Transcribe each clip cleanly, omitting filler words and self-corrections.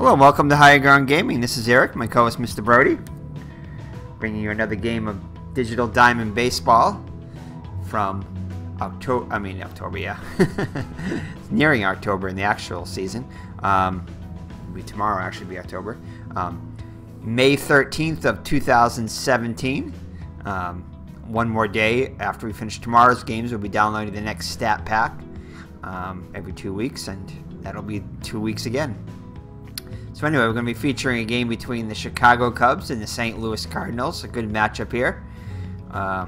Hello and welcome to Higher Ground Gaming. This is Eric, my co-host Mr. Brody, bringing you another game of Digital Diamond Baseball from October, yeah. It's nearing October in the actual season. Tomorrow actually be October. May 13th of 2017. One more day after we finish tomorrow's games, we'll be downloading the next stat pack every 2 weeks, and that'll be 2 weeks again. So anyway, we're going to be featuring a game between the Chicago Cubs and the St. Louis Cardinals. A good matchup here. I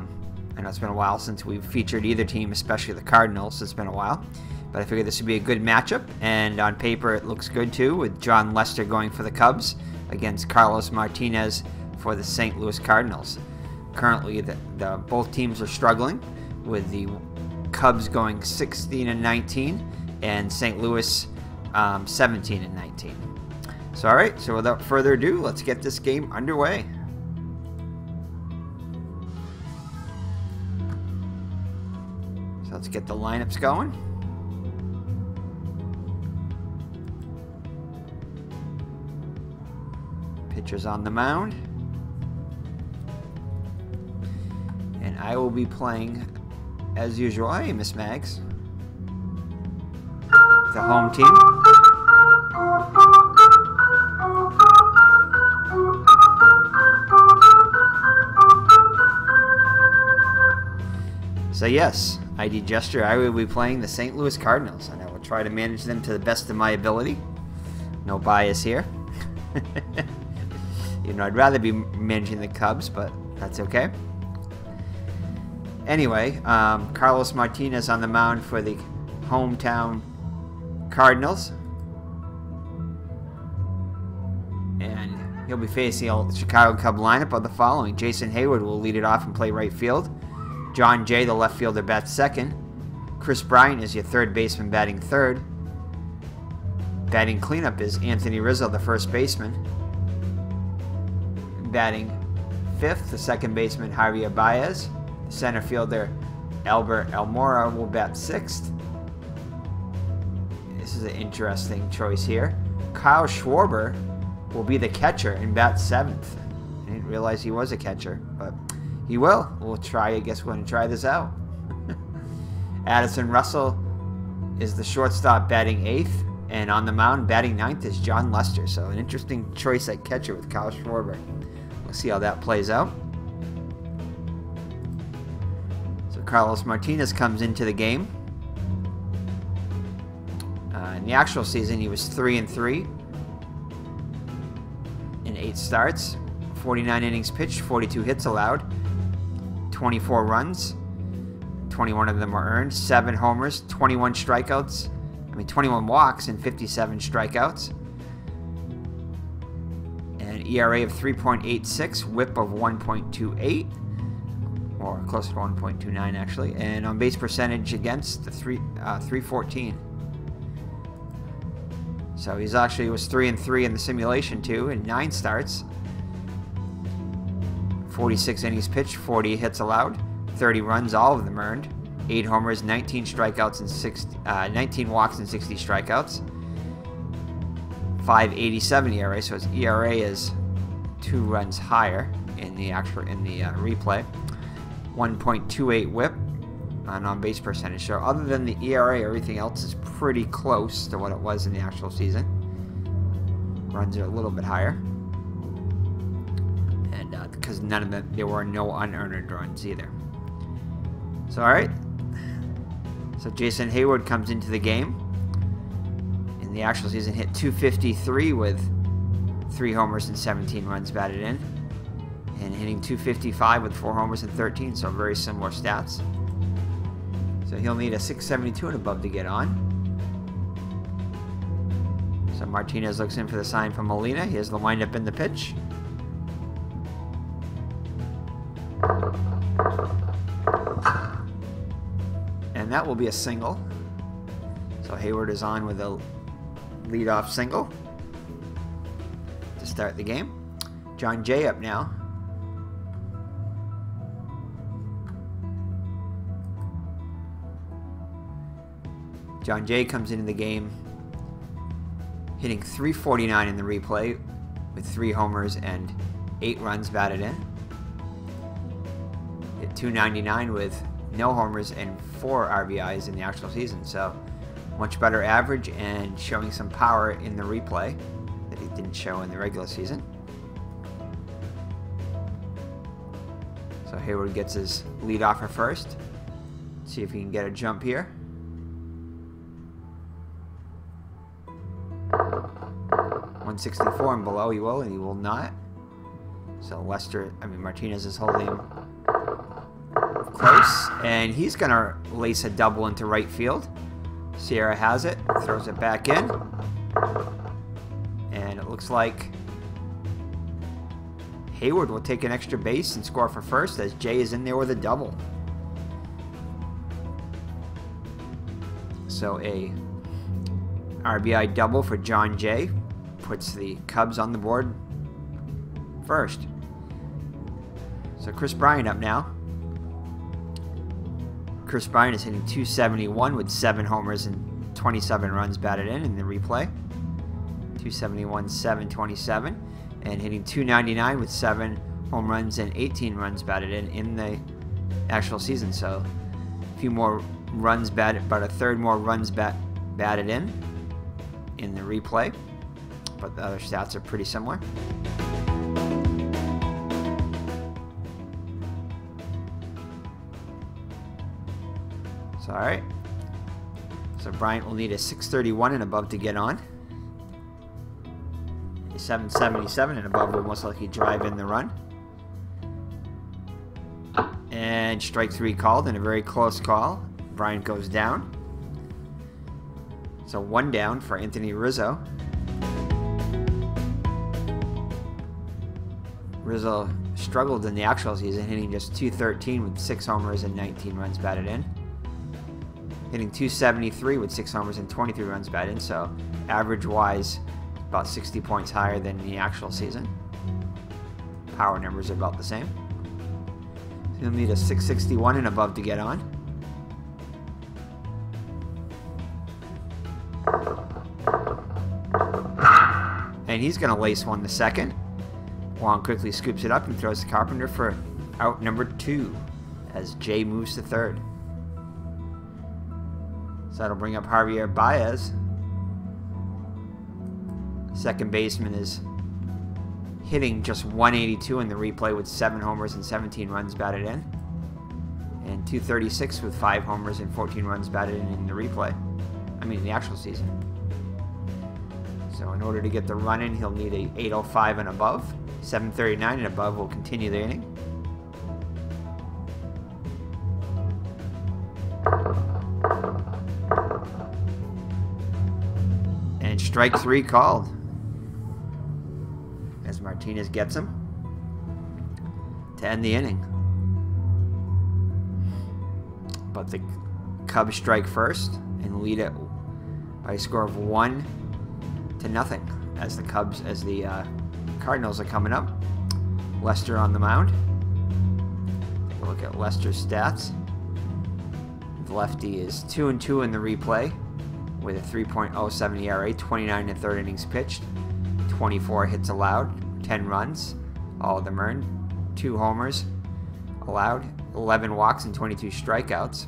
know it's been a while since we've featured either team, especially the Cardinals. It's been a while. But I figured this would be a good matchup. And on paper, it looks good too, with John Lester going for the Cubs against Carlos Martinez for the St. Louis Cardinals. Currently, both teams are struggling, with the Cubs going 16-19 and St. Louis 17-19. So alright, so without further ado, let's get this game underway. So let's get the lineups going. Pitchers on the mound. And I will be playing, as usual, hey Miss Mags, the home team. So yes, ID Gesture, I will be playing the St. Louis Cardinals, and I will try to manage them to the best of my ability. No bias here. You know, I'd rather be managing the Cubs, but that's okay. Anyway, Carlos Martinez on the mound for the hometown Cardinals. And he'll be facing the Chicago Cub lineup of the following. Jason Hayward will lead it off and play right field. John Jay, the left fielder, bats second. Chris Bryant is your third baseman, batting third. Batting cleanup is Anthony Rizzo, the first baseman. Batting fifth, the second baseman, Javier Baez. The center fielder, Albert Almora, will bat sixth. This is an interesting choice here. Kyle Schwarber will be the catcher and bat seventh. I didn't realize he was a catcher, but he will. We'll try. I guess we're going to try this out. Addison Russell is the shortstop, batting eighth. And on the mound, batting ninth, is John Lester. So an interesting choice at catcher with Kyle Schwarber. We'll see how that plays out. So Carlos Martinez comes into the game. In the actual season, he was 3-3 in 8 starts. 49 innings pitched, 42 hits allowed. 24 runs, 21 of them were earned, 7 homers, 21 walks and 57 strikeouts. An ERA of 3.86, whip of 1.28, or close to 1.29 actually, and on base percentage against the 314. So he was 3-3 in the simulation too, in 9 starts. 46 innings pitched, 40 hits allowed, 30 runs, all of them earned, 8 homers, 19 strikeouts, and 19 walks and 60 strikeouts. 5.87 ERA, so his ERA is 2 runs higher in the replay. 1.28 WHIP on base percentage. So other than the ERA, everything else is pretty close to what it was in the actual season. Runs are a little bit higher. Because there were no unearned runs either. So alright. So Jason Hayward comes into the game. In the actual season, hit .253 with 3 homers and 17 runs batted in. And hitting .255 with 4 homers and 13, so very similar stats. So he'll need a .672 and above to get on. So Martinez looks in for the sign from Molina. Here's the windup in the pitch. And that will be a single. So Hayward is on with a leadoff single to start the game. John Jay up now. John Jay comes into the game hitting .349 in the replay with 3 homers and 8 runs batted in. Hit .299 with no homers and 4 RBIs in the actual season, so much better average and showing some power in the replay that he didn't show in the regular season. So Hayward gets his lead off for first. See if he can get a jump here. .164 and below he will, and he will not. So Martinez is holding him close, and he's gonna lace a double into right field. Sierra has it, throws it back in, and it looks like Hayward will take an extra base and score for first as Jay is in there with a double. So a RBI double for John Jay puts the Cubs on the board first. So Kris Bryant up now. Kris Bryant is hitting .271 with 7 homers and 27 runs batted in the replay. .271, 727. And hitting .299 with 7 home runs and 18 runs batted in the actual season. So a few more runs batted, about a third more runs batted in the replay. But the other stats are pretty similar. So, alright. So Bryant will need a .631 and above to get on. A .777 and above will most likely drive in the run. And strike 3 called in a very close call. Bryant goes down. So 1 down for Anthony Rizzo. Rizzo struggled in the actual season, hitting just .213 with 6 homers and 19 runs batted in. Hitting .273 with 6 homers and 23 runs batted in, so average-wise, about 60 points higher than the actual season. Power numbers are about the same. So he'll need a .661 and above to get on. And he's going to lace one to second. Wong quickly scoops it up and throws to Carpenter for out number 2 as Jay moves to third. So that'll bring up Javier Baez. Second baseman is hitting just .182 in the replay with 7 homers and 17 runs batted in. And .236 with 5 homers and 14 runs batted in the replay. I mean, the actual season. So in order to get the run in, he'll need a .805 and above. .739 and above will continue the inning. And strike 3 called as Martinez gets him to end the inning. But the Cubs strike first and lead it by a score of 1-0 as the Cardinals are coming up. Lester on the mound. Take a look at Lester's stats. The lefty is 2-2 in the replay with a 3.07 ERA, 29 1/3 innings pitched, 24 hits allowed, 10 runs, all of them earned, 2 homers allowed, 11 walks and 22 strikeouts,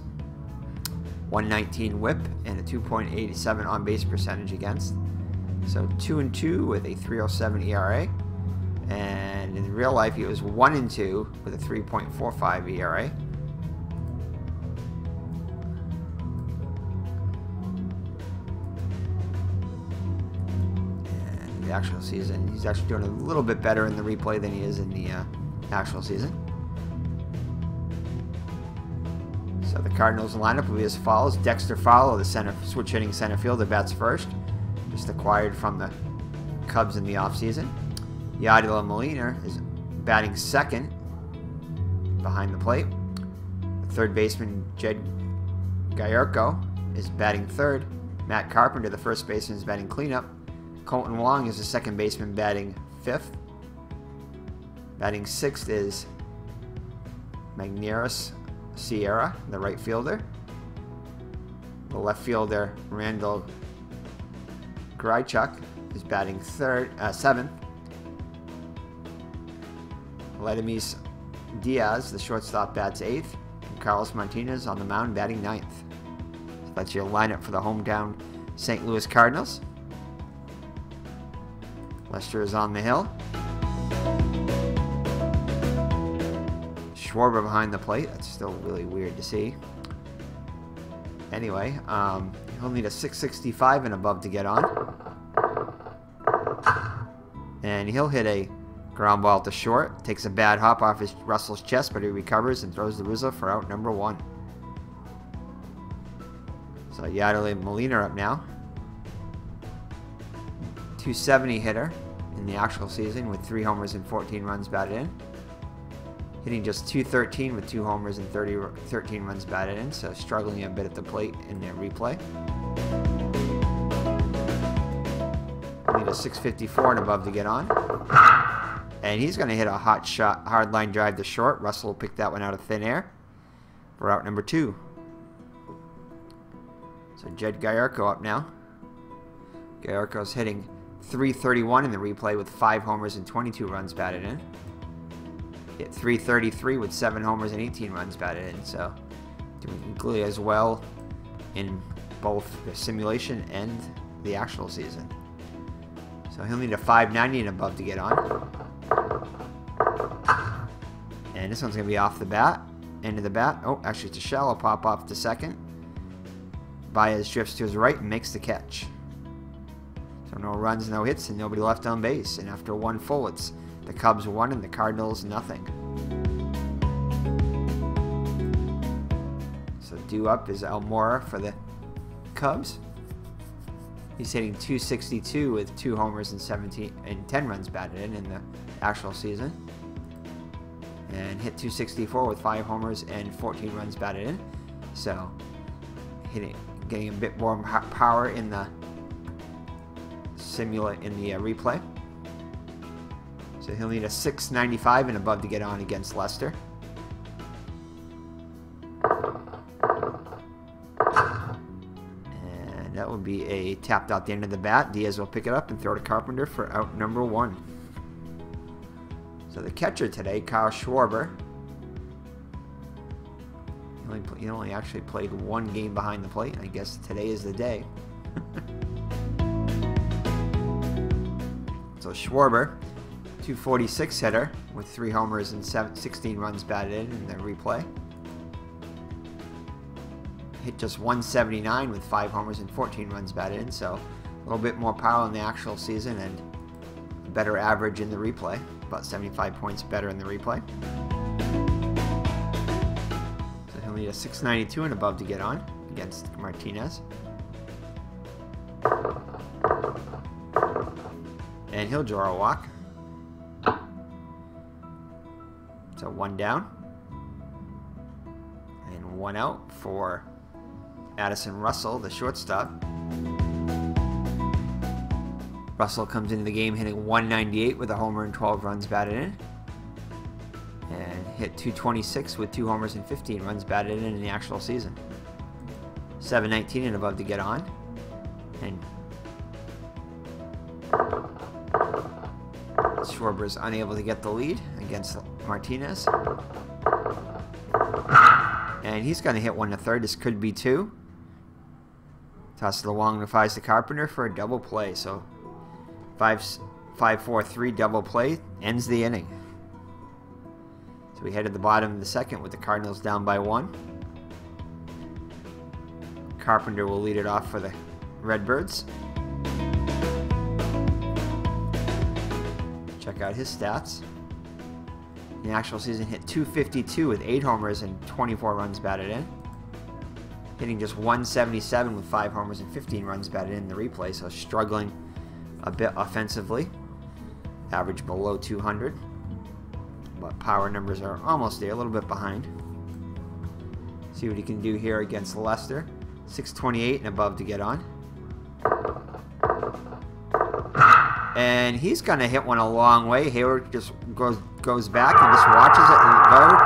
119 whip, and a 2.87 on-base percentage against. So 2-2 with a 3.07 ERA, and in real life he was 1-2 with a 3.45 ERA. The actual season, he's actually doing a little bit better in the replay than he is in the actual season. So the Cardinals lineup will be as follows: Dexter Fowler, the switch hitting center fielder, bats first, just acquired from the Cubs in the offseason. Yadier Molina is batting second behind the plate. The third baseman, Jed Gallardo, is batting third. Matt Carpenter, the first baseman, is batting cleanup. Colton Wong is the second baseman, batting fifth. Batting sixth is Magneuris Sierra, the right fielder. The left fielder, Randall Grichuk, is batting seventh. Vladimir Diaz, the shortstop, bats eighth. And Carlos Martinez on the mound batting ninth. So that's your lineup for the hometown St. Louis Cardinals. Lester is on the hill. Schwarber behind the plate. That's still really weird to see. Anyway, he'll need a 665 and above to get on. And he'll hit a ground ball to short. Takes a bad hop off Russell's chest, but he recovers and throws the Rizzo for out number one. So Yadier Molina up now. 270 hitter in the actual season with 3 homers and 14 runs batted in. Hitting just 213 with 2 homers and 13 runs batted in, so struggling a bit at the plate in their replay. Need a 654 and above to get on. And he's going to hit a hot shot, hard line drive to short. Russell will pick that one out of thin air for out number 2. So Jed Gallardo up now. Gallardo's hitting 331 in the replay with 5 homers and 22 runs batted in. Hit 333 with 7 homers and 18 runs batted in. So doing equally as well in both the simulation and the actual season. So he'll need a 590 and above to get on. And this one's going to be off the bat. End of the bat. Oh, actually it's a shallow pop off to second. Baez drifts to his right and makes the catch. So no runs, no hits, and nobody left on base. And after 1 full, it's the Cubs 1 and the Cardinals nothing. So due up is Almora for the Cubs. He's hitting 262 with 2 homers and 10 runs batted in the actual season. And hit 264 with 5 homers and 14 runs batted in. So getting a bit more power in the replay. So he'll need a 695 and above to get on against Lester. And that will be a tapped out the end of the bat. Diaz will pick it up and throw to Carpenter for out number 1. So the catcher today, Kyle Schwarber, he only actually played 1 game behind the plate. I guess today is the day. So Schwarber, 246 hitter with 3 homers and 16 runs batted in the replay. Hit just 179 with 5 homers and 14 runs batted in, so a little bit more power in the actual season and a better average in the replay. About 75 points better in the replay. So he'll need a 692 and above to get on against Martinez. And he'll draw a walk. So 1 down. And 1 out for Addison Russell, the shortstop. Russell comes into the game hitting 198 with a homer and 12 runs batted in. And hit 226 with 2 homers and 15 runs batted in the actual season. 719 and above to get on. And Schwarber is unable to get the lead against Martinez. And he's going to hit 1 to third. This could be 2. Toss to the long defies the Carpenter for a double play. So 5-4-3 double play ends the inning. So we head to the bottom of the second with the Cardinals down by 1. Carpenter will lead it off for the Redbirds. Check out his stats. In the actual season, hit 252 with 8 homers and 24 runs batted in. Hitting just 177 with 5 homers and 15 runs batted in the replay, so struggling a bit offensively. Average below 200. But power numbers are almost there, a little bit behind. See what he can do here against Lester. 628 and above to get on. And he's going to hit one a long way. Hayward just goes back and just watches it go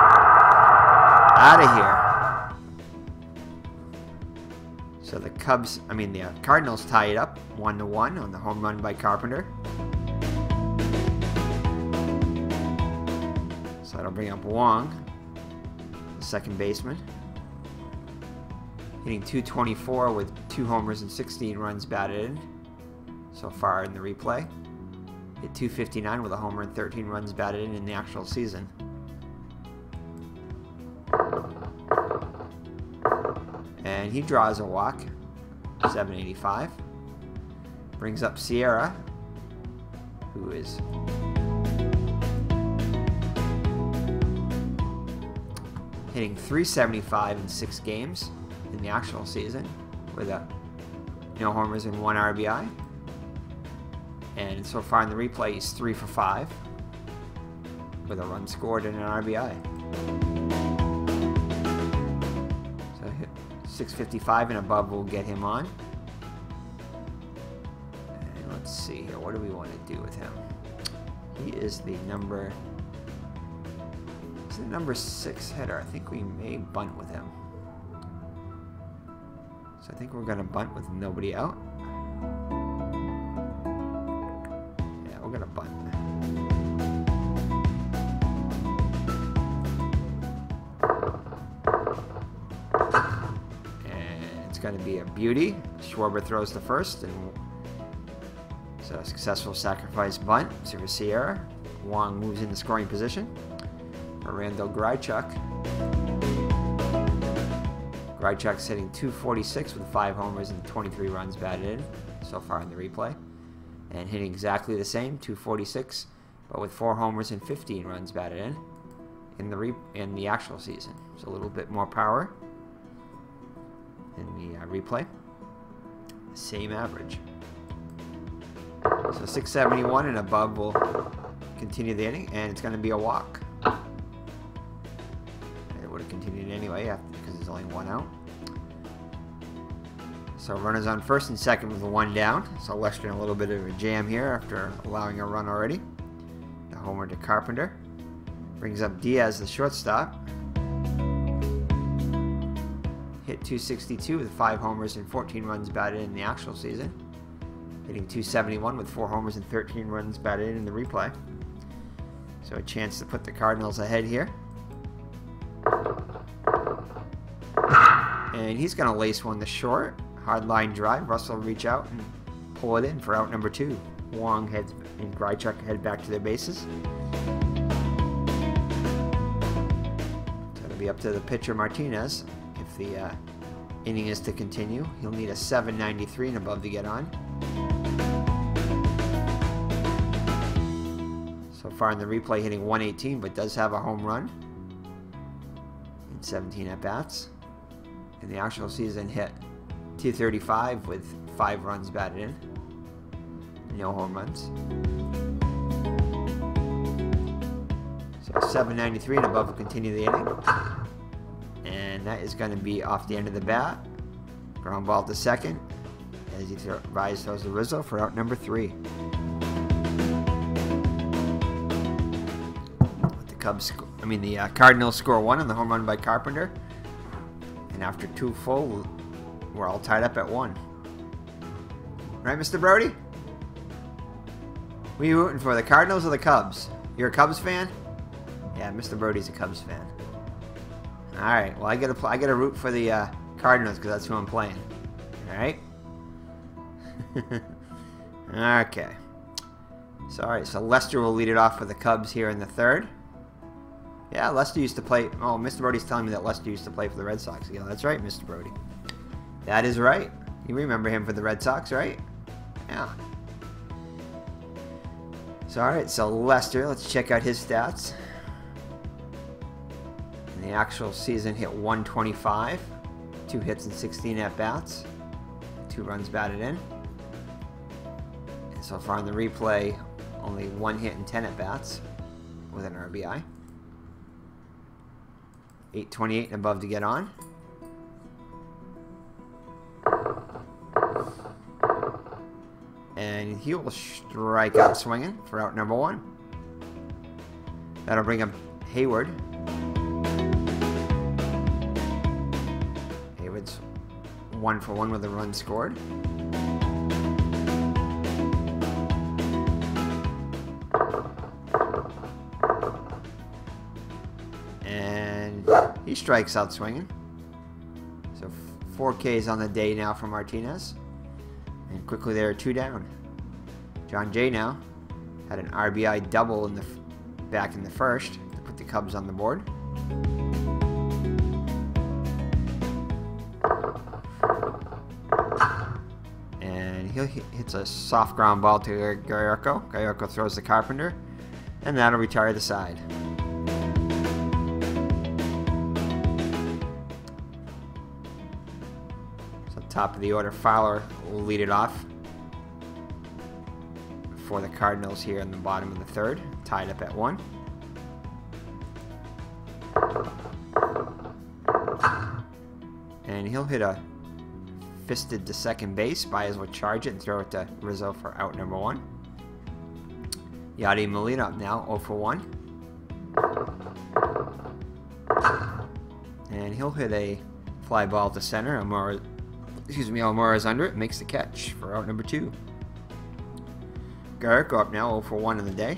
out of here. So the Cardinals tie it up 1-1 on the home run by Carpenter. So that'll bring up Wong, the second baseman, hitting .224 with 2 homers and 16 runs batted in so far in the replay. Hit .259 with a homer and 13 runs batted in the actual season. And he draws a walk, 785. Brings up Sierra, who is hitting .375 in 6 games in the actual season with no homers and 1 RBI. And so far in the replay, he's 3 for 5 with a run scored and an RBI. So 655 and above will get him on. And let's see here, what do we want to do with him? He is the number 6 hitter. I think we may bunt with him. So I think we're going to bunt with nobody out. Yeah, we're going to bunt. And it's going to be a beauty. Schwarber throws the first, and so a successful sacrifice bunt to Sierra. Wong moves into scoring position for Randall Grichuk. Grichuk's hitting .246 with 5 homers and 23 runs batted in so far in the replay, and hitting exactly the same, .246, but with 4 homers and 15 runs batted in the actual season. So a little bit more power in the replay. Same average. So 671 and above will continue the inning, and it's going to be a walk. It would have continued anyway because there's only 1 out. So runners on first and second with 1 down. So Lester in a little bit of a jam here after allowing a run already. The homer to Carpenter. Brings up Diaz, the shortstop. Hit .262 with 5 homers and 14 runs batted in the actual season. Hitting .271 with 4 homers and 13 runs batted in the replay. So a chance to put the Cardinals ahead here. And he's going to lace one to short. Hard line drive. Russell will reach out and pull it in for out number 2. Wong heads and Grichuk head back to their bases. So it'll be up to the pitcher Martinez. If the inning is to continue, he'll need a 793 and above to get on. So far in the replay, hitting .118, but does have a home run in 17 at-bats. In the actual season, hit .235 with 5 runs batted in. No home runs. So 793 and above will continue the inning. And that is going to be off the end of the bat. Ground ball to second as he throws to Rizzo for out number 3. The Cardinals score 1 on the home run by Carpenter. And after 2 full, we're all tied up at 1. Right, Mr. Brody? Who are you rooting for, the Cardinals or the Cubs? You're a Cubs fan? Yeah, Mr. Brody's a Cubs fan. All right. Well, I gotta root for the Cardinals because that's who I'm playing. All right. Okay. So all right. So Lester will lead it off for the Cubs here in the 3rd. Yeah, Lester used to play. Oh, Mr. Brody's telling me that Lester used to play for the Red Sox. Yeah, that's right, Mr. Brody. That is right. You remember him for the Red Sox, right? Yeah. So, all right, so Lester, let's check out his stats. In the actual season, hit .125, 2 hits and 16 at-bats, 2 runs batted in. And so far in the replay, only 1 hit and 10 at-bats with an RBI. 828 and above to get on. And he will strike out swinging for out number 1. That'll bring up Hayward. Hayward's 1-for-1 with a run scored. And he strikes out swinging. So 4 Ks on the day now for Martinez. And quickly there, 2 down. John Jay now had an RBI double back in the first to put the Cubs on the board. And he hits a soft ground ball to Gallardo. Gallardo throws the Carpenter, and that'll retire the side. So top of the order, Fowler will lead it off for the Cardinals here in the bottom of the third, tied up at 1. And he'll hit a fisted to second base. Baez will charge it and throw it to Rizzo for out number 1. Yadi Molina up now, 0-for-1. And he'll hit a fly ball to center. Almora's under it, makes the catch for out number 2. Garrett up now, 0-for-1 in the day.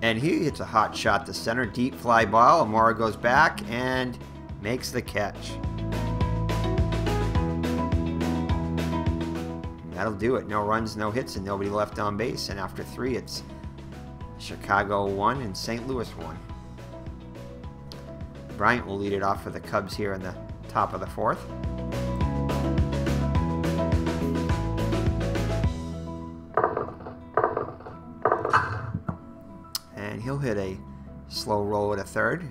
And he hits a hot shot to center, deep fly ball. Almora goes back and makes the catch. And that'll do it. No runs, no hits, and nobody left on base. And after 3, it's Chicago 1 and St. Louis 1. Bryant will lead it off for the Cubs here in the top of the 4th. And he'll hit a slow roll at a third.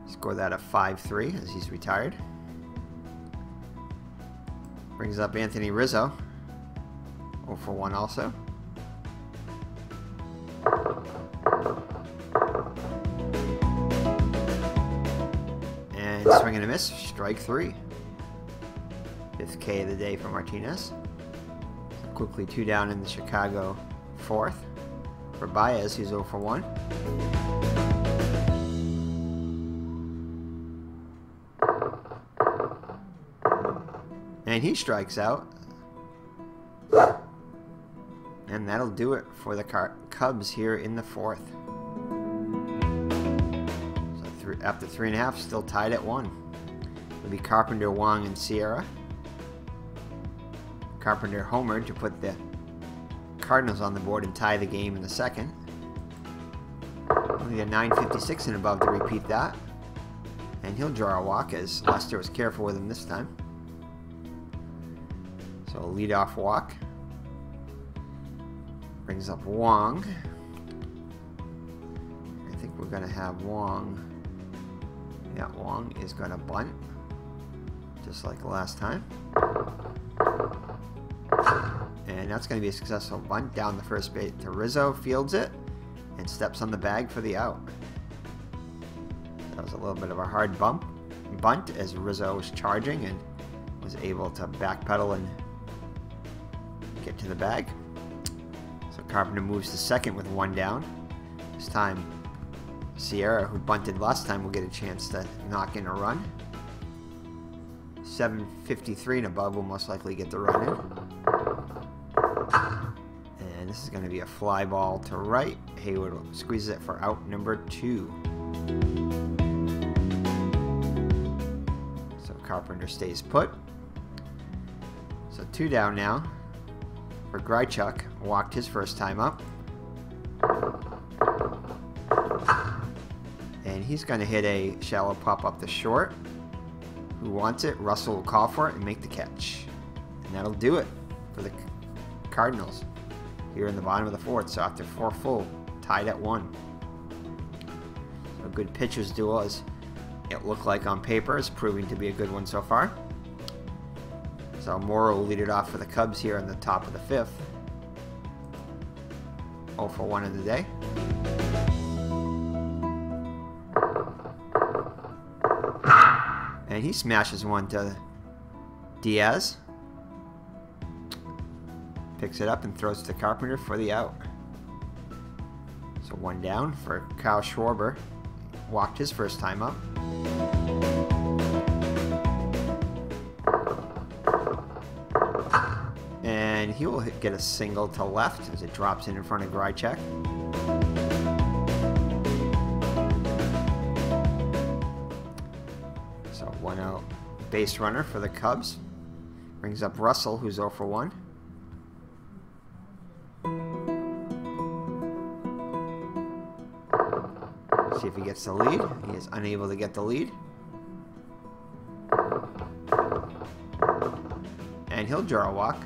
Score that a 5-3 as he's retired. Brings up Anthony Rizzo. 0-for-1 also. And swing and a miss. Strike 3. 5th K of the day for Martinez. Quickly 2 down in the Chicago 4th. For Baez, he's 0-for-1. And he strikes out. And that'll do it for the Cubs here in the 4th. So after 3.5, still tied at 1. It'll be Carpenter, Wong, and Sierra. Carpenter homered to put the Cardinals on the board and tie the game in the 2nd. Only a 9.56 and above to repeat that. And he'll draw a walk as Lester was careful with him this time. So a leadoff walk. Brings up Wong. I think we're going to have Wong. Yeah, Wong is going to bunt. Just like last time. And that's going to be a successful bunt down the first base to Rizzo. Fields it and steps on the bag for the out. That was a little bit of a hard bunt as Rizzo was charging and was able to backpedal and get to the bag. So Carpenter moves to second with 1 down. This time Sierra, who bunted last time, will get a chance to knock in a run. 7.53 and above will most likely get the run in. And this is going to be a fly ball to right. Hayward squeezes it for out number 2. So Carpenter stays put. So 2 down now for Grychuk. Walked his first time up. And he's going to hit a shallow pop up the short. Who wants it? Russell will call for it and make the catch. And that'll do it for the Cardinals here in the bottom of the 4th. So after 4 full, tied at 1. So a good pitcher's duel, as it looked like on paper, is proving to be a good one so far. So Morrow will lead it off for the Cubs here in the top of the 5th. 0-for-1 in the day. And he smashes one to Diaz. Picks it up and throws to Carpenter for the out. So 1 down for Kyle Schwarber. Walked his first time up. he will get a single to left as it drops in front of Grychek. So 1 out base runner for the Cubs. Brings up Russell, who's 0 for 1. See if he gets the lead. He is unable to get the lead. And he'll draw a walk.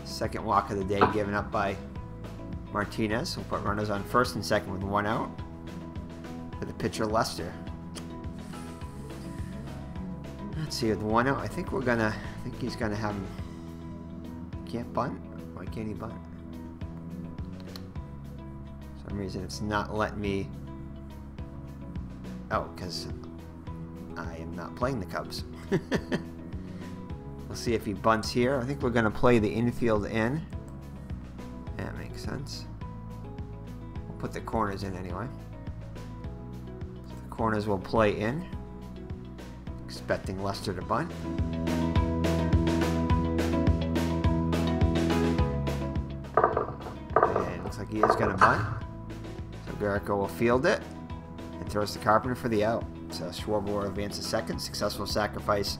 Second walk of the day given up by Martinez. We'll put runners on first and second with 1 out for the pitcher Lester. Let's see, with 1 out, I think he's gonna have him. Can't bunt? Why can't he bunt? For some reason it's not letting me. Oh, because I am not playing the Cubs. We'll see if he bunts here. I think we're gonna play the infield in. That makes sense. We'll put the corners in anyway. So the corners will play in. Expecting Lester to bunt. And looks like he is going to bunt. So Garrico will field it and throws to Carpenter for the out. So Schwarber advances second. Successful sacrifice.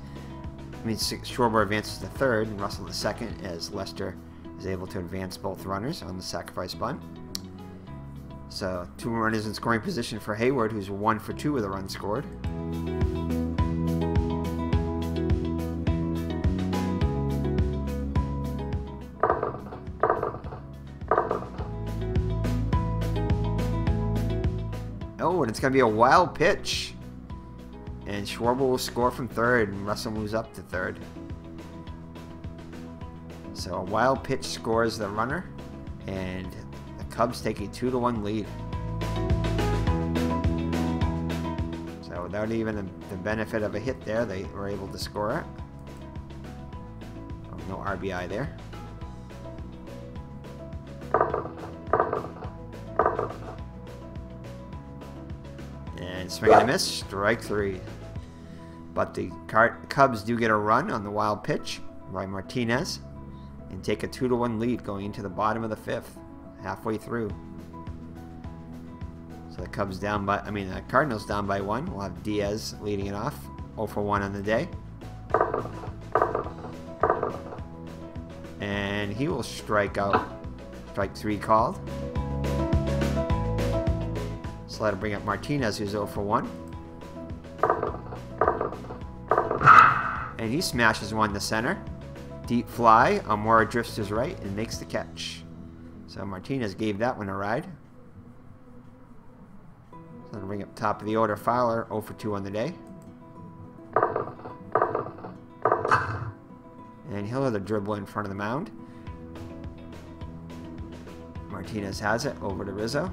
I mean, Schwarber advances to third and Russell to second as Lester is able to advance both runners on the sacrifice bunt. So 2 runners in scoring position for Hayward, who's 1 for 2 with a run scored. Oh, and it's going to be a wild pitch. And Schwarber will score from third, and Russell moves up to third. So a wild pitch scores the runner, and the Cubs take a 2-1 lead. So without even the benefit of a hit there, they were able to score it. Oh, no RBI there. And swing and a miss, strike 3. But the Cubs do get a run on the wild pitch by Martinez and take a 2-1 lead going into the bottom of the 5th, halfway through. So the Cubs down by, the Cardinals down by 1. We'll have Diaz leading it off, 0 for 1 on the day. And he will strike out, strike 3 called. So that'll bring up Martinez, who's 0 for 1. And he smashes one to center. Deep fly. Amora drifts to his right and makes the catch. So Martinez gave that one a ride. So that'll bring up top of the order Fowler, 0 for 2 on the day. And he'll have the dribble in front of the mound. Martinez has it over to Rizzo.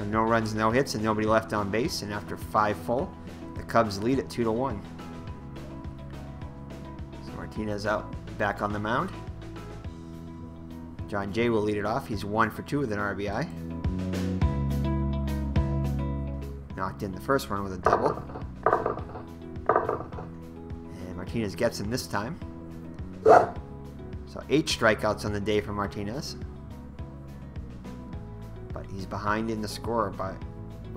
No runs, no hits, and nobody left on base. And after 5 full, the Cubs lead at 2-1. So Martinez out back on the mound. John Jay will lead it off. He's 1 for 2 with an RBI. Knocked in the first one with a double. And Martinez gets him this time. So 8 strikeouts on the day for Martinez. He's behind in the score by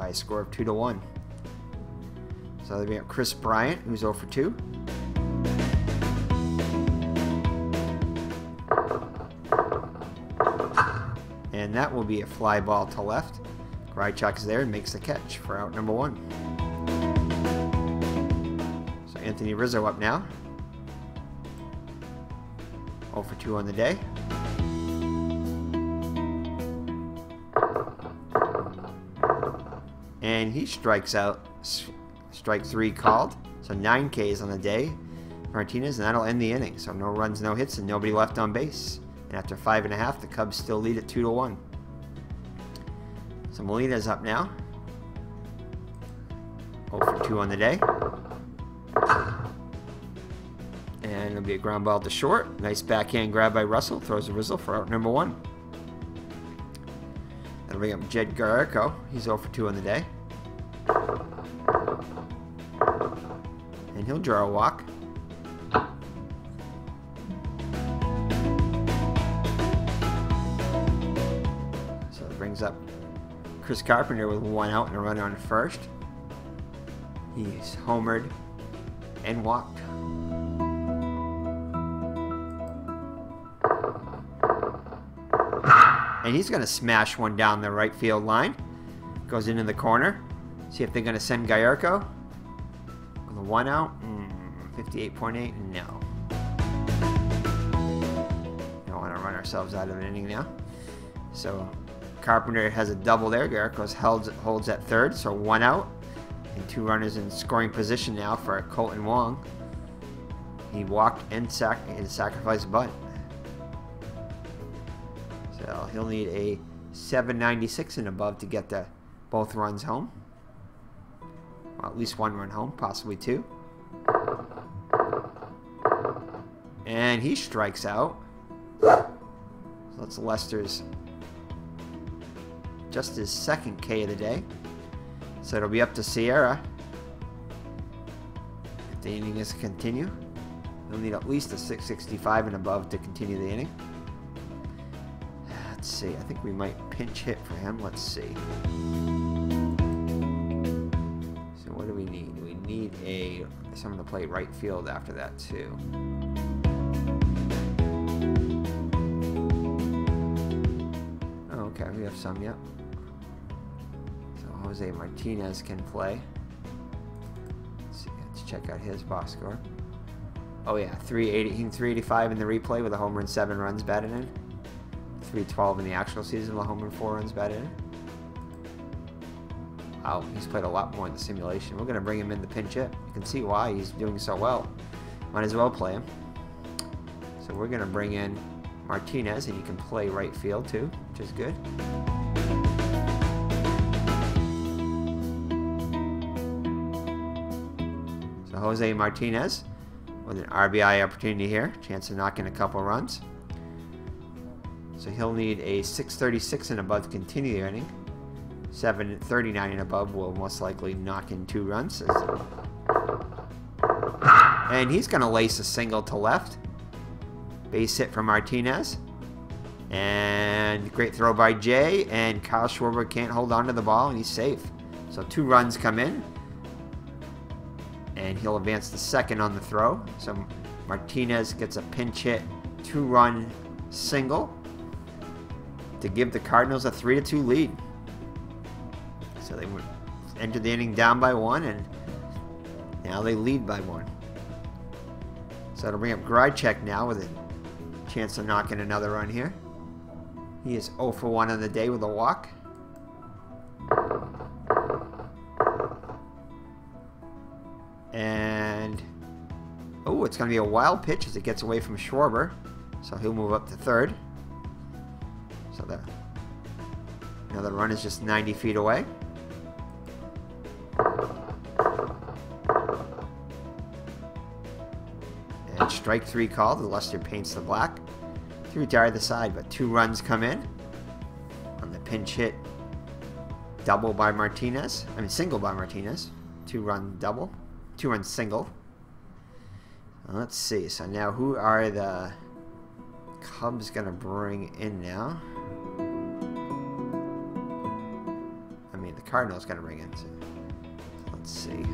a score of 2-1. So we have Chris Bryant, who's 0 for 2. And that will be a fly ball to left. Grychek's there and makes the catch for out number 1. So Anthony Rizzo up now. 0 for 2 on the day. And he strikes out, strike 3 called. So 9 Ks on the day, Martinez, and that'll end the inning. So no runs, no hits, and nobody left on base. And after 5.5, the Cubs still lead at 2-1. So Molina's up now. 0 for 2 on the day. And it'll be a ground ball to short. Nice backhand grab by Russell. Throws a Rizzo for out number 1. That'll bring up Jed Garrico. He's 0 for 2 on the day. And he'll draw a walk. brings up Chris Carpenter with 1 out and a runner on first. He's homered and walked. And he's going to smash one down the right field line. Goes into the corner. See if they're going to send Gallardo with a 1 out. 58.8. No. Don't want to run ourselves out of an inning now. So Carpenter has a double there. Gallardo holds at third, so 1 out. And 2 runners in scoring position now for Colton Wong. He walked and sacrificed a bunt. So he'll need a 796 and above to get both runs home. Well, at least 1 run home, possibly 2. And he strikes out. So that's Lester's just his 2nd K of the day. So it'll be up to Sierra. If the inning is to continue, he'll need at least a 665 and above to continue the inning. Let's see. I think we might pinch hit for him. Let's see. So what do we need? We need someone to play right field after that too. Oh, okay, we have some. Yep. So Jose Martinez can play. Let's see. Let's check out his box score. Oh yeah, 385 in the replay with a homer and 7 runs batted in. 312 in the actual season with a homer and 4 runs batted in. Wow, he's played a lot more in the simulation. We're going to bring him in the pinch hit. You can see why he's doing so well. Might as well play him. So we're going to bring in Martinez, and he can play right field too, which is good. So Jose Martinez with an RBI opportunity here. Chance of knocking a couple runs. So he'll need a 636 and above to continue the inning. 739 and above will most likely knock in 2 runs. And he's going to lace a single to left. Base hit from Martinez. And great throw by Jay. And Kyle Schwarber can't hold on to the ball, and he's safe. So 2 runs come in. And he'll advance the 2nd on the throw. So Martinez gets a pinch hit 2-run single to give the Cardinals a 3-2 lead. So they entered the inning down by 1, and now they lead by 1. So it'll bring up Grycek now with a chance of knocking another run here. He is 0 for 1 on the day with a walk. And oh, it's going to be a wild pitch as it gets away from Schwarber. So he'll move up to 3rd. So another run is just 90 feet away. And strike 3 called. Lester paints the black to retire the side, but 2 runs come in on the pinch hit double by Martinez. I mean single by Martinez. 2-run double. 2-run single. Let's see. So now who are the Cubs going to bring in now? I mean, the Cardinals going to bring in. So let's see.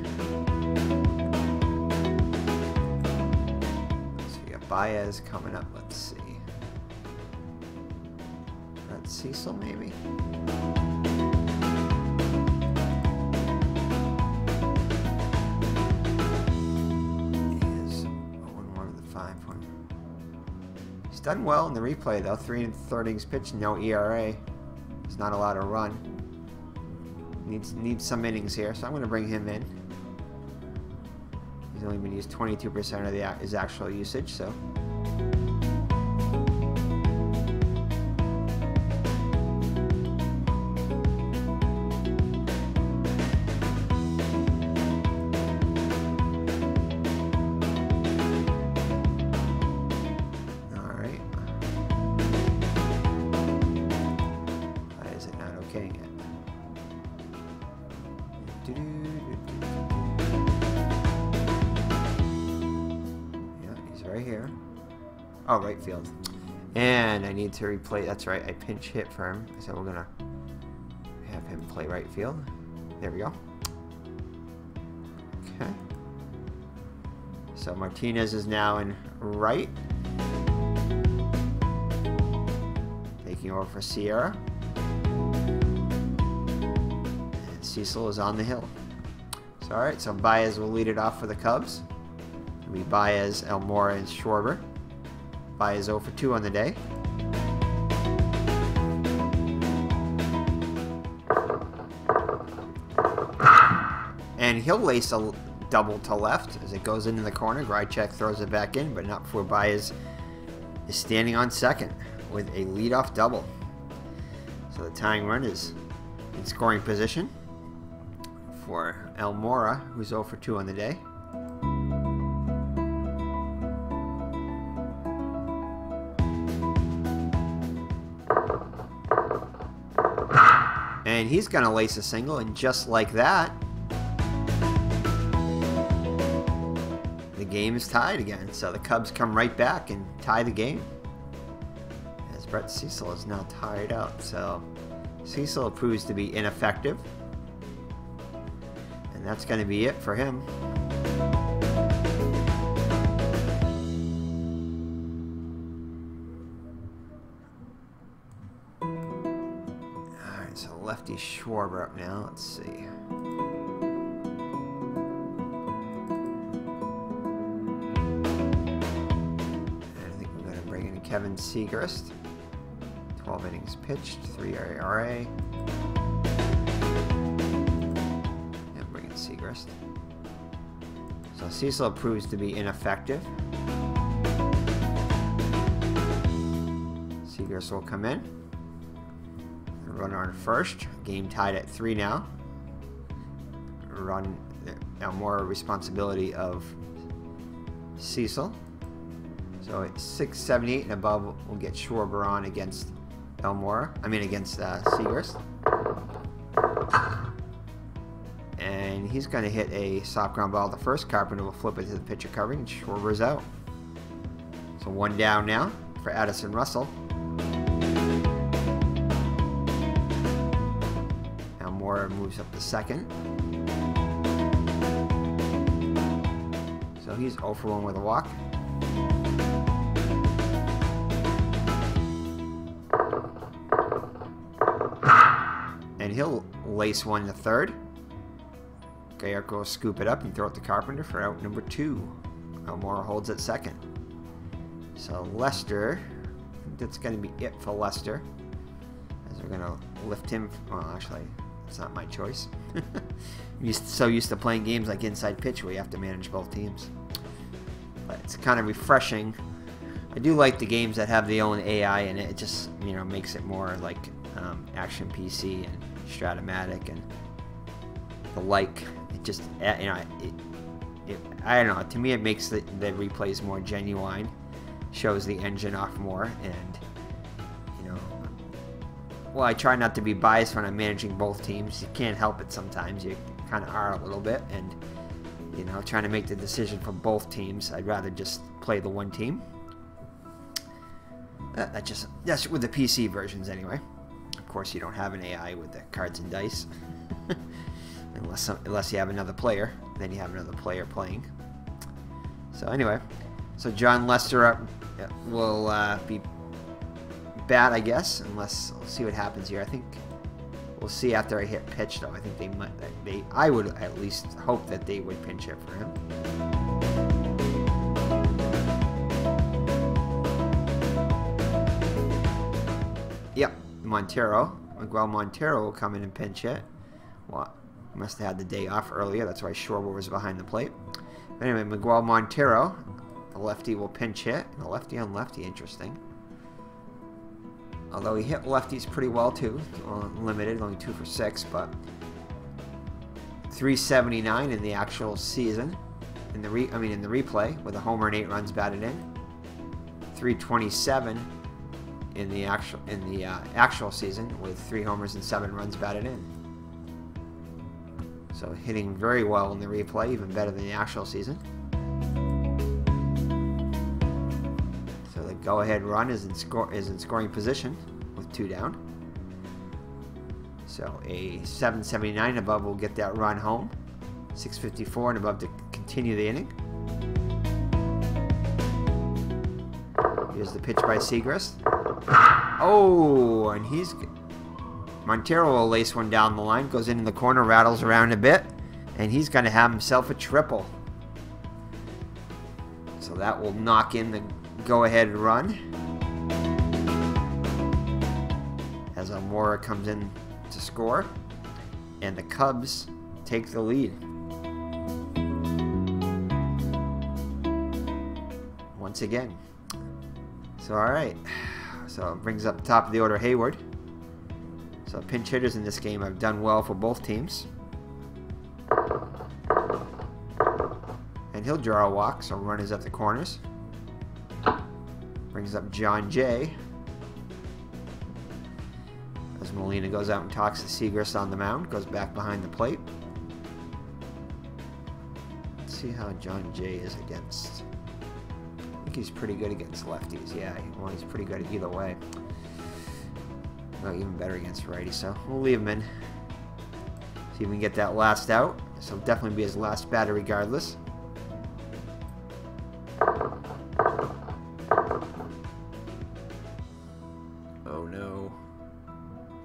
So we got Baez coming up. Let's see. Brett Cecil, maybe? He's done well in the replay though. 3 innings pitched, no ERA. He's not allowed to run. Needs some innings here, so I'm going to bring him in. He's only been used 22% of his actual usage, so. Oh, right field. And I need to replay. That's right. I pinch hit for him. So we're going to him play right field. There we go. Okay. So Martinez is now in right. Taking over for Sierra. And Cecil is on the hill. So alright, so Baez will lead it off for the Cubs. It'll be Baez, Almora, and Schwarber. Baez 0 for 2 on the day. And he'll lace a double to left as it goes into the corner. Grychek throws it back in, but not before Baez is standing on second with a leadoff double. So the tying run is in scoring position for Almora, who's 0 for 2 on the day. And he's going to lace a single, and just like that, the game is tied again. So the Cubs come right back and tie the game, as Brett Cecil is now tired out. So Cecil proves to be ineffective, and that's going to be it for him. Alright, so lefty Schwarber up now. Let's see. Kevin Segrist, 12 innings pitched, 3 ERA. And bring in Segrist. So Cecil proves to be ineffective. Segrist will come in. Runner on first. Game tied at 3 now. Run now more responsibility of Cecil. So at 6, 7, 8 and above, we'll get Schwarber on against against Segrist. And he's going to hit a soft ground ball. The first Carpenter will flip it to the pitcher covering, and Schwarber's out. So 1 down now for Addison Russell. Almora moves up to second. So he's 0 for 1 with a walk. And he'll lace one to third. Gallardo will scoop it up and throw it to Carpenter for out number 2. Almora holds at second. So Lester, I think that's going to be it for Lester, as we're going to lift him. Well, actually, it's not my choice. I'm so used to playing games like Inside Pitch where you have to manage both teams. But it's kind of refreshing. I do like the games that have their own AI in it. It just, makes it more like Action PC and Stratomatic and the like. It just, I don't know. To me, it makes the replays more genuine. Shows the engine off more, and well, I try not to be biased when I'm managing both teams. You can't help it sometimes. You kind of are a little bit, and trying to make the decision for both teams. I'd rather just play the one team. That's with the PC versions anyway. Of course, you don't have an AI with the cards and dice, unless you have another player. Then you have another player playing. So anyway, so John Lester will be bat, I guess, unless we'll see what happens here. I think we'll see after I hit pitch, though. I think I would at least hope that they would pinch hit for him. Yep, Miguel Montero will come in and pinch hit. Well, must have had the day off earlier. That's why Schwarber was behind the plate. But anyway, Miguel Montero, the lefty, will pinch hit. And the lefty on lefty, interesting. Although he hit lefties pretty well too, limited, only 2 for 6, but 379 in the actual season. In the replay, with a homer and 8 runs batted in. 327 in the actual season, with 3 homers and 7 runs batted in. So hitting very well in the replay, even better than the actual season. So the go-ahead run is in scoring position with 2 down. So a 779 and above will get that run home. 654 and above to continue the inning. Here's the pitch by Segrist. Oh, and Montero will lace one down the line, goes into the corner, rattles around a bit, and he's going to have himself a triple. So that will knock in the go-ahead run. As Almora comes in to score, and the Cubs take the lead. Once again. So, alright. So it brings up the top of the order Hayward. So pinch hitters in this game have done well for both teams. And he'll draw a walk, so runners at the corners. Brings up John Jay. As Molina goes out and talks to Segrist on the mound, goes back behind the plate. Let's see how John Jay is against. I think he's pretty good against lefties. Yeah, well, he's pretty good either way. Well, even better against righties, so we'll leave him in. See if we can get that last out. So definitely be his last batter regardless. Oh no.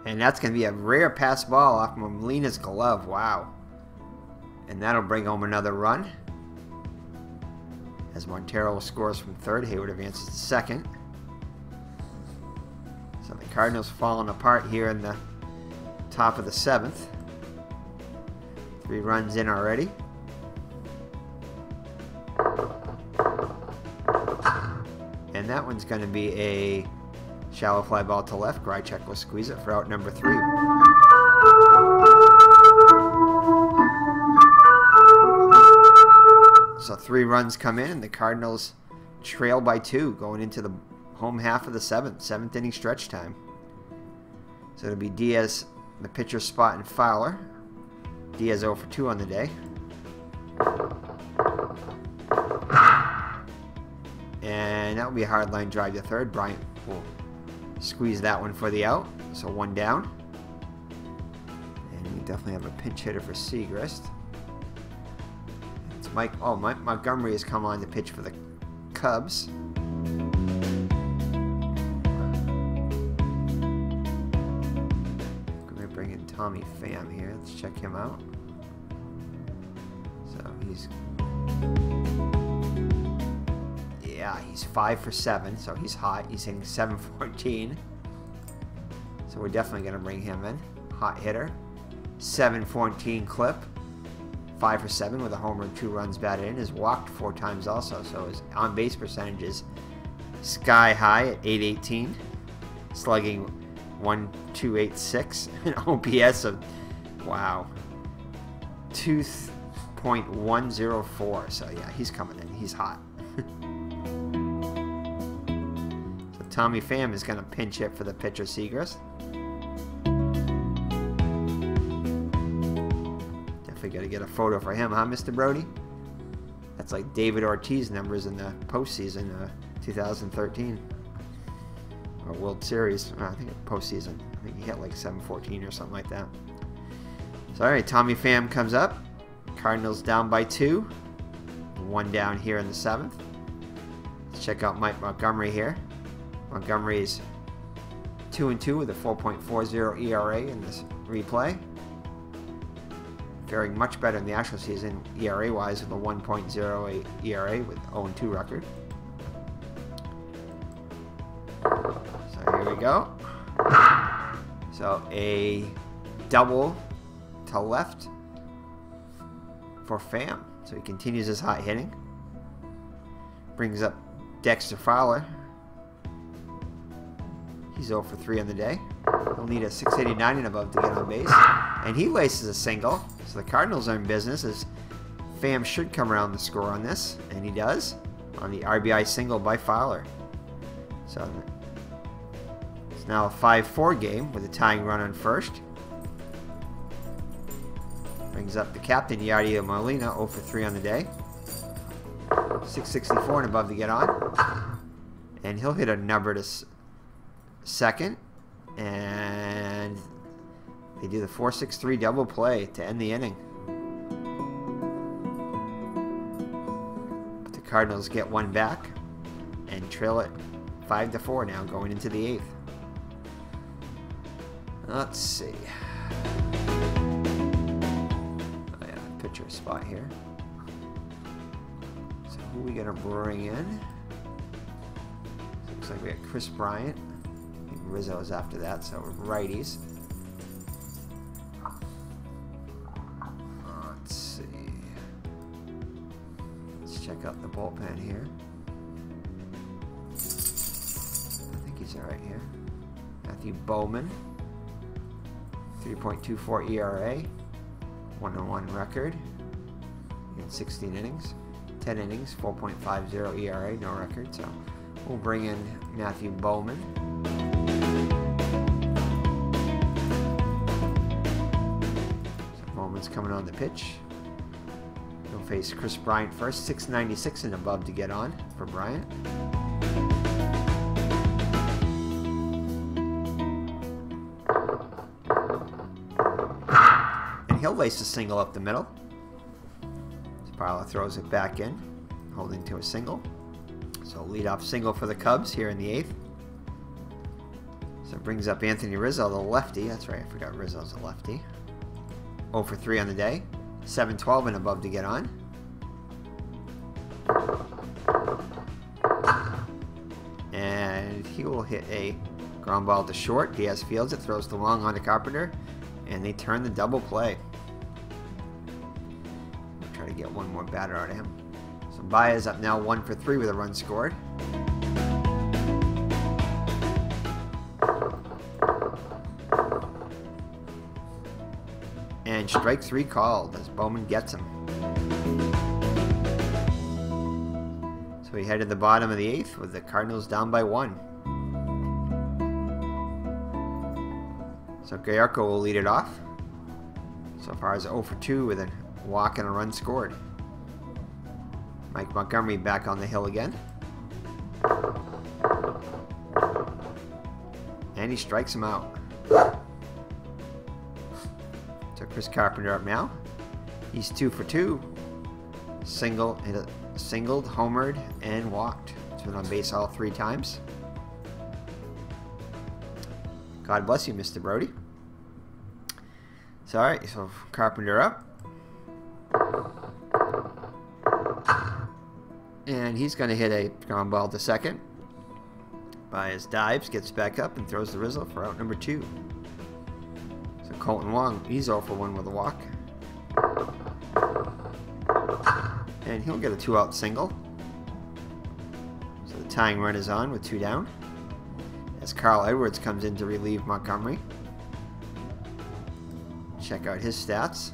And that's going to be a rare pass ball off Molina's glove. Wow. And that'll bring home another run. As Montero scores from third, Hayward advances to second. So the Cardinals falling apart here in the top of the seventh. 3 runs in already. And that one's going to be a shallow fly ball to left. Grychek will squeeze it for out number 3. So 3 runs come in, and the Cardinals trail by 2 going into the home half of the 7th inning stretch time. So it'll be Diaz, the pitcher spot, and Fowler. Diaz 0 for 2 on the day. And that will be a hard line drive to third. Bryant will squeeze that one for the out. So 1 down. And we definitely have a pinch hitter for Segrist. It's Mike Montgomery has come on to pitch for the Cubs. Going to bring in Tommy Pham here. Let's check him out. So he's 5 for 7, so he's hot. He's hitting 714. So we're definitely going to bring him in. Hot hitter. 714 clip. 5 for 7 with a homer and 2 runs batted in. Has walked 4 times also, so his on-base percentage is sky high at 818. Slugging 1286. An OPS of, wow, 2.104. So yeah, he's coming in. He's hot. So Tommy Pham is going to pinch hit for the pitcher Segrist. Got to get a photo for him, huh, Mr. Brody? That's like David Ortiz numbers in the postseason 2013 or World Series. I think postseason. I think he hit like 714 or something like that. So all right, Tommy Pham comes up. Cardinals down by 2. 1 down here in the 7th. Let's check out Mike Montgomery here. Montgomery's 2-2 with a 4.40 ERA in this replay. Faring much better in the actual season, ERA-wise, with a 1.08 ERA with 0-2 record. So here we go. So a double to left for Pham. So he continues his hot hitting. Brings up Dexter Fowler. He's 0 for 3 on the day. He'll need a 689 and above to get on base. And he laces a single. So the Cardinals are in business, as Pham should come around the score on this. And he does on the RBI single by Fowler. So it's now a 5-4 game with a tying run on first. Brings up the captain, Yadier Molina, 0 for 3 on the day. 664 and above to get on. And he'll hit a number to second. And They do the 4-6-3 double play to end the inning. But the Cardinals get one back and trail it 5-4 now going into the 8th. Let's see. I have a pitcher spot here. So who are we going to bring in? Looks like we got Chris Bryant. I think Rizzo's after that, so righties. Let's see. Let's check out the bullpen here. I think he's alright here. Matthew Bowman. 3.24 ERA. 1-1 record. In 16 innings. 10 innings. 4.50 ERA. No record, so we'll bring in Matthew Bowman. So Bowman's coming on the pitch. He'll face Chris Bryant first. 696 and above to get on for Bryant. And he'll lace a single up the middle. Parla throws it back in, holding to a single. So leadoff single for the Cubs here in the 8th. So it brings up Anthony Rizzo, the lefty. That's right, I forgot Rizzo's a lefty. 0 for 3 on the day. 7-12 and above to get on. And he will hit a ground ball to short. Diaz fields it, throws the long on to Carpenter, and they turn the double play. We'll try to get one more batter out of him. So Baez up now 1 for 3 with a run scored. And strike 3 called as Bowman gets him. So we head to the bottom of the 8th with the Cardinals down by 1. So Gallardo will lead it off. So far as 0 for 2 with a walk and a run scored. Mike Montgomery back on the hill again. And he strikes him out. So Chris Carpenter up now. He's 2 for 2. Singled, homered, and walked. He's been on base all 3 times. God bless you, Mr. Brody. So, alright, so Carpenter up. And he's going to hit a ground ball to second. Baez dives, gets back up, and throws the Rizzo for out number 2. So Colton Wong, he's 0 for 1 with a walk. And he'll get a 2-out single. So the tying run is on with 2 down. As Carl Edwards comes in to relieve Montgomery. Check out his stats.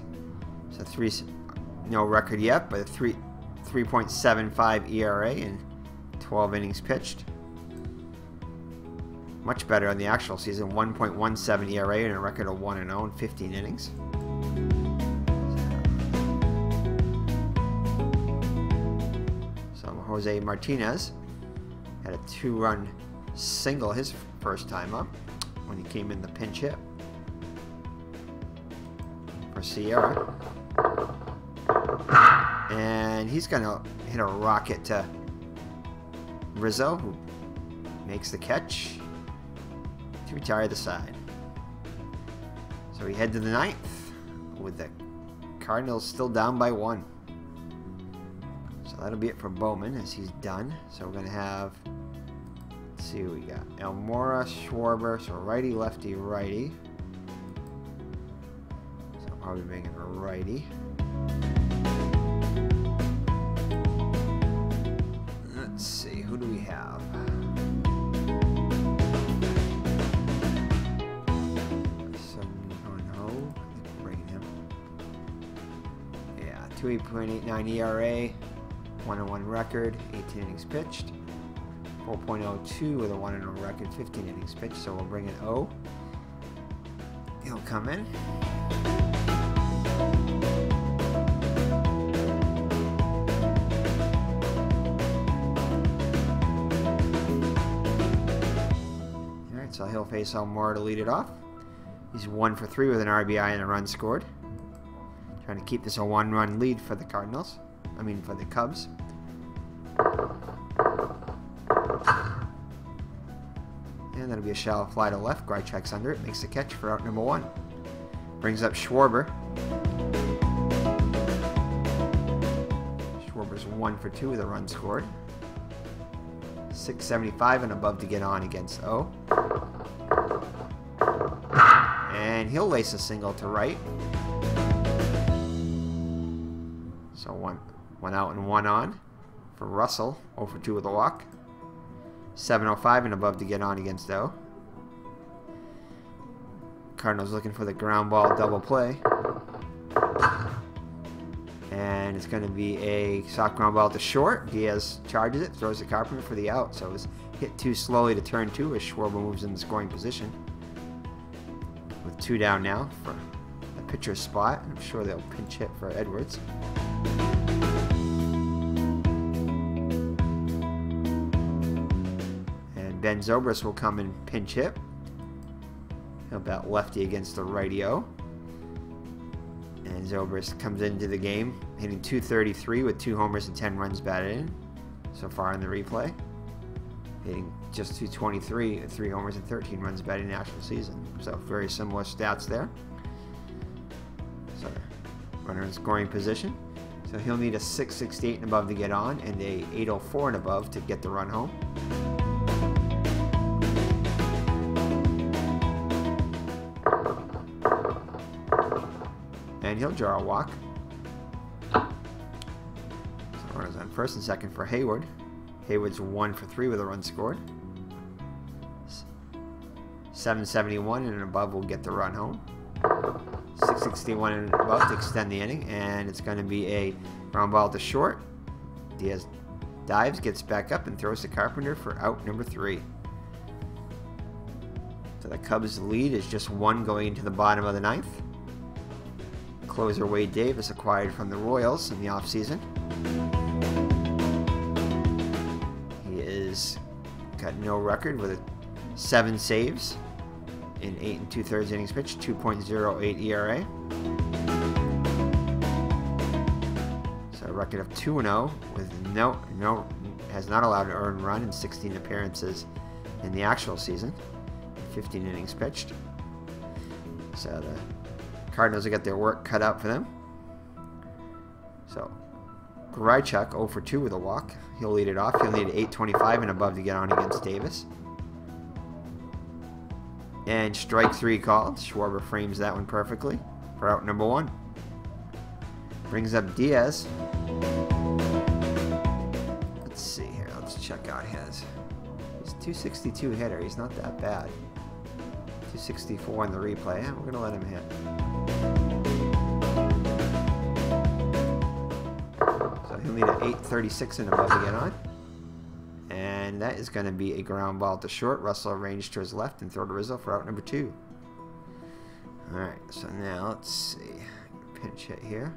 So no record yet, but a 3.75 ERA in 12 innings pitched. Much better on the actual season, 1.17 ERA and a record of 1-0 in 15 innings. So Jose Martinez had a 2-run single his first time up when he came in the pinch hit for Sierra. And he's going to hit a rocket to Rizzo, who makes the catch to retire the side. So we head to the 9th with the Cardinals still down by 1. So that'll be it for Bowman as he's done. So we're going to have, let's see what we got. Almora, Schwarber, so righty, lefty, righty. So I'll probably make it a righty. Let's see, who do we have? Bring him. Yeah, 2.89 ERA, 1-1 record, 18 innings pitched. 4.02 with a 1-0 record, 15 innings pitched. So we'll bring in O. He'll come in. So he'll face Almora to lead it off. He's 1 for 3 with an RBI and a run scored. Trying to keep this a 1-run lead for the Cardinals. I mean, for the Cubs. And that'll be a shallow fly to left. Grychek's under it. Makes the catch for out number 1. Brings up Schwarber. Schwarber's 1 for 2 with a run scored. 675 and above to get on against O. And he'll lace a single to right. So one out and 1 on for Russell. 0 for 2 with a walk. 705 and above to get on against O. Cardinals looking for the ground ball double play. And it's going to be a soft ground ball to short. Diaz charges it, throws the Carpenter for the out. So it was hit too slowly to turn 2 as Schwarber moves in the scoring position. With 2 down now for a pitcher's spot. I'm sure they'll pinch hit for Edwards. And Ben Zobrist will come and pinch hit. He'll bat lefty against the righty-o. And Zobrist comes into the game hitting .233 with 2 homers and 10 runs batted in so far in the replay. Hitting just .223 with 3 homers and 13 runs batted in the actual season. So very similar stats there. So runner in scoring position. So he'll need a .668 and above to get on and a .804 and above to get the run home. And he'll draw a walk. So runners on first and second for Hayward. Hayward's 1 for 3 with a run scored. 771 and above will get the run home. 661 and above to extend the inning, and it's going to be a ground ball to short. Diaz dives, gets back up, and throws to Carpenter for out number 3. So the Cubs' lead is just 1 going into the bottom of the 9th. Closer Wade Davis acquired from the Royals in the offseason. He is got no record with 7 saves in 8 2/3 innings pitched, 2.08 ERA. So a record of 2-0 with has not allowed an earned run in 16 appearances in the actual season, 15 innings pitched. So the Cardinals have got their work cut out for them. So Grychek 0 for 2 with a walk. He'll lead it off. He'll need 825 and above to get on against Davis. And strike 3 called. Schwarber frames that one perfectly for out number 1. Brings up Diaz. Let's see here. Let's check out his. He's a .262 hitter. He's not that bad. .264 in the replay. Yeah, we're going to let him hit. So he'll need an .836 and above to get on. And that is going to be a ground ball to short. Russell arranged to his left and throw to Rizzo for out number 2. Alright, so now let's see. Pinch hit here.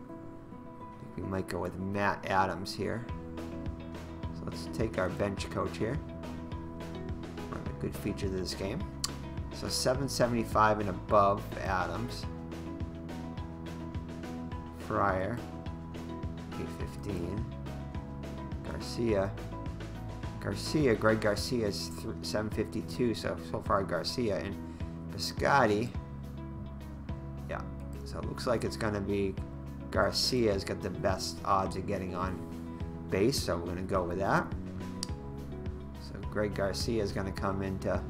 I think we might go with Matt Adams here. So let's take our bench coach here. One of the good features of this game. So 775 and above Adams. Fryer, 815. Greg Garcia is 752, so far Garcia. And Piscotti, yeah, so it looks like it's going to be Garcia's got the best odds of getting on base, so we're going to go with that. So Greg Garcia is going to come into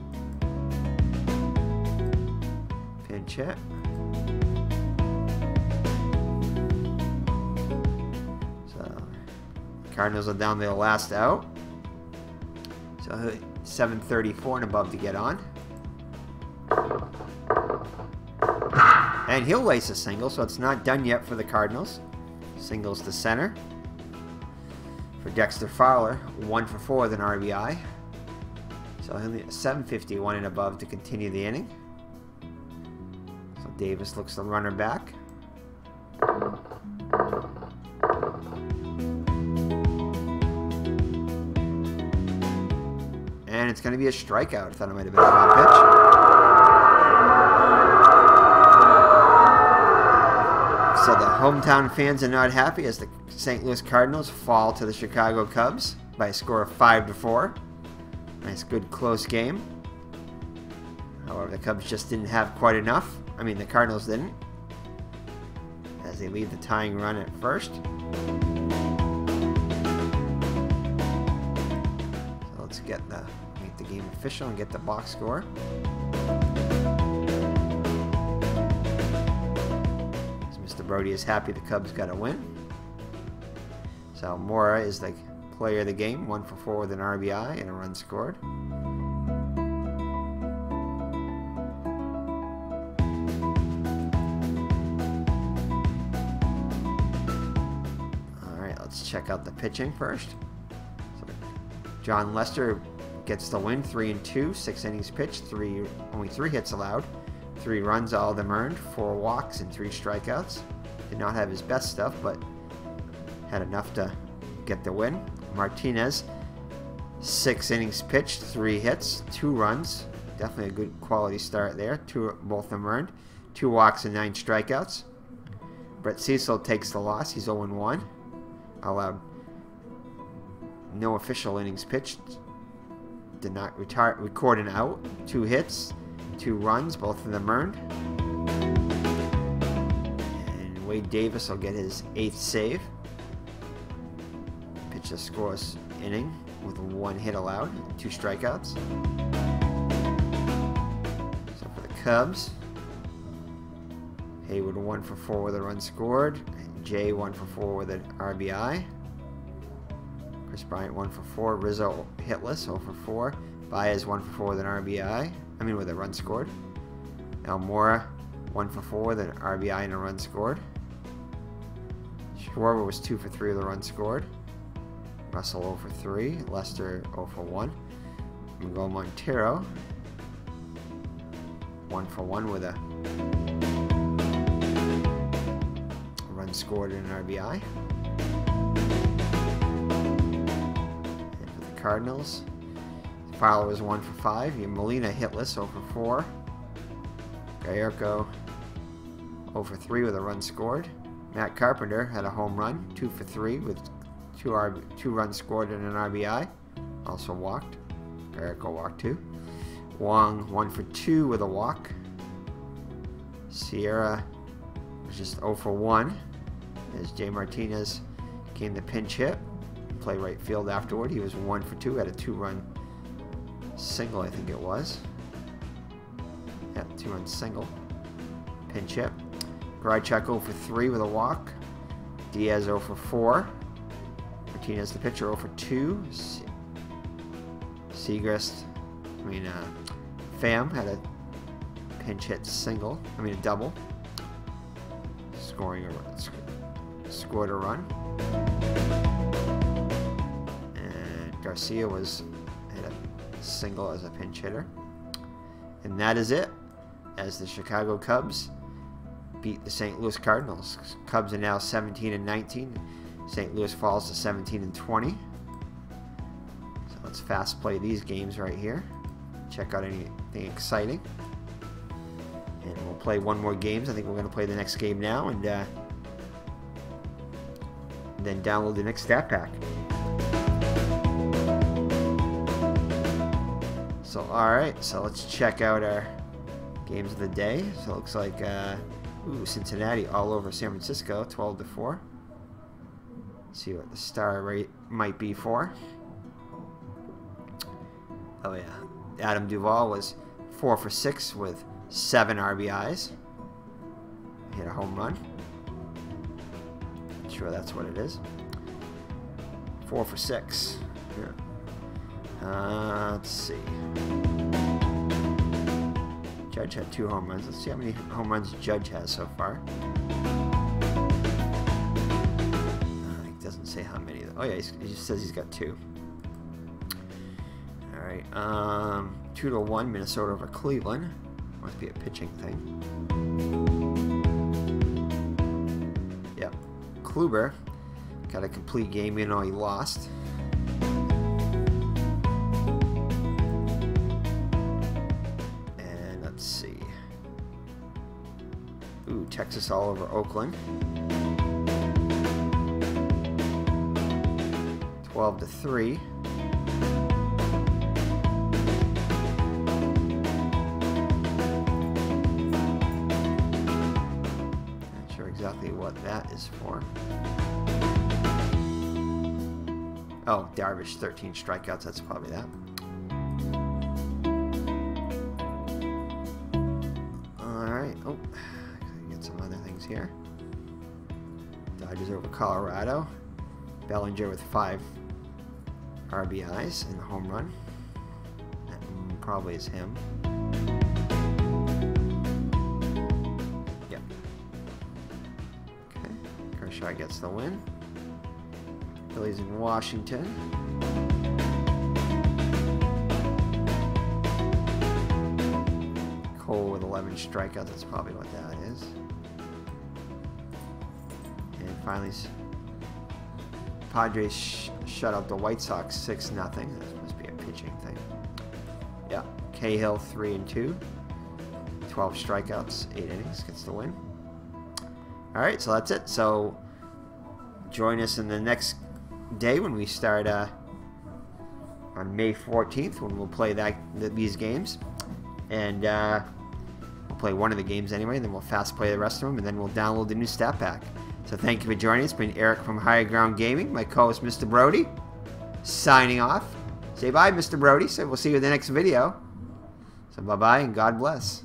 pinch hit. So Cardinals are down to the last out. So 734 and above to get on. And he'll lace a single, so it's not done yet for the Cardinals. Singles to center. For Dexter Fowler, 1 for 4 with an RBI. So he'll need 751 and above to continue the inning. So Davis looks the runner back. And it's going to be a strikeout. I thought it might have been a bad pitch. So the hometown fans are not happy as the St. Louis Cardinals fall to the Chicago Cubs by a score of 5-4. Nice, good, close game. However, the Cubs just didn't have quite enough. I mean, the Cardinals didn't, as they lead the tying run at first. So let's make the game official and get the box score. So Mr. Brody is happy the Cubs got a win. So Mora is the player of the game, 1 for 4 with an RBI and a run scored. Let's check out the pitching first. So John Lester gets the win, 3-2, 6 innings pitched, only 3 hits allowed, 3 runs, all of them earned, 4 walks and 3 strikeouts. Did not have his best stuff, but had enough to get the win. Martinez, 6 innings pitched, 3 hits, 2 runs. Definitely a good quality start there. Both of them earned, 2 walks and 9 strikeouts. Brett Cecil takes the loss. He's 0-1. Allowed no official innings pitched. Did not record an out. 2 hits, 2 runs, both of them earned. And Wade Davis will get his 8th save. Pitched a scoreless inning with 1 hit allowed, 2 strikeouts. So for the Cubs, Hayward 1 for 4 with a run scored. Jay 1 for 4 with an RBI. Chris Bryant 1 for 4. Rizzo hitless 0 for 4. Baez 1 for 4 with an RBI. With a run scored. Almora 1 for 4 with an RBI and a run scored. Schwarber was 2 for 3 with a run scored. Russell 0 for 3. Lester 0 for 1. Miguel Montero 1 for 1 with a run scored and an RBI. And for the Cardinals, Fowler was 1 for 5. Molina hitless 0 for 4. Gallardo 0 for 3 with a run scored. Matt Carpenter had a home run, 2 for 3 with 2 runs scored and an RBI. Also walked. Gallardo walked 2. Wong 1 for 2 with a walk. Sierra was just 0 for 1 as Jay Martinez came to pinch hit. Play right field afterward. He was 1 for 2, had a 2-run single, I think it was. Yeah, 2-run single. Pinch hit. Grychuk 0 for 3 with a walk. Diaz 0 for 4. Martinez the pitcher 0 for 2. Pham had a pinch hit single. A double. Scored a run. And Garcia had a single as a pinch hitter. And that is it, as the Chicago Cubs beat the St. Louis Cardinals. Cubs are now 17-19. St. Louis falls to 17-20. So let's fast play these games right here. Check out anything exciting. And we'll play one more game. I think we're going to play the next game now, and then download the next stat pack. So, alright, so let's check out our games of the day. So it looks like Cincinnati all over San Francisco, 12-4. Let's see what the star rate might be for. Oh yeah, Adam Duvall was 4 for 6 with 7 RBIs. Hit a home run. Not sure that's what it is. 4 for 6. Yeah. Let's see. Judge had 2 home runs. Let's see how many home runs Judge has so far. It doesn't say how many. Oh yeah, he just says he's got 2. All right. 2-1 Minnesota over Cleveland. Must be a pitching thing. Yep. Kluber got a complete game in, though he lost. And let's see. Ooh, Texas all over Oakland. 12-3. Not sure exactly what that is for. Oh, Darvish, 13 strikeouts. That's probably that. Alright. Oh, get some other things here. Dodgers over Colorado. Bellinger with 5 RBIs and a home run. That probably is him. Yep. Okay. Kershaw gets the win. Phillies in Washington. Cole with 11 strikeouts. That's probably what that is. And finally, Padres shut out the White Sox 6-0. That must be a pitching thing. Yeah. Cahill 3-2. 12 strikeouts, 8 innings. Gets the win. All right, so that's it. So join us in the next day when we start on May 14th when we'll play these games, and we'll play one of the games anyway, and then we'll fast play the rest of them, and then we'll download the new stat pack. So thank you for joining us. It's been Eric from Higher Ground Gaming, my co-host Mr. Brody, signing off. Say bye, Mr. Brody. So we'll see you in the next video. So bye-bye and God bless.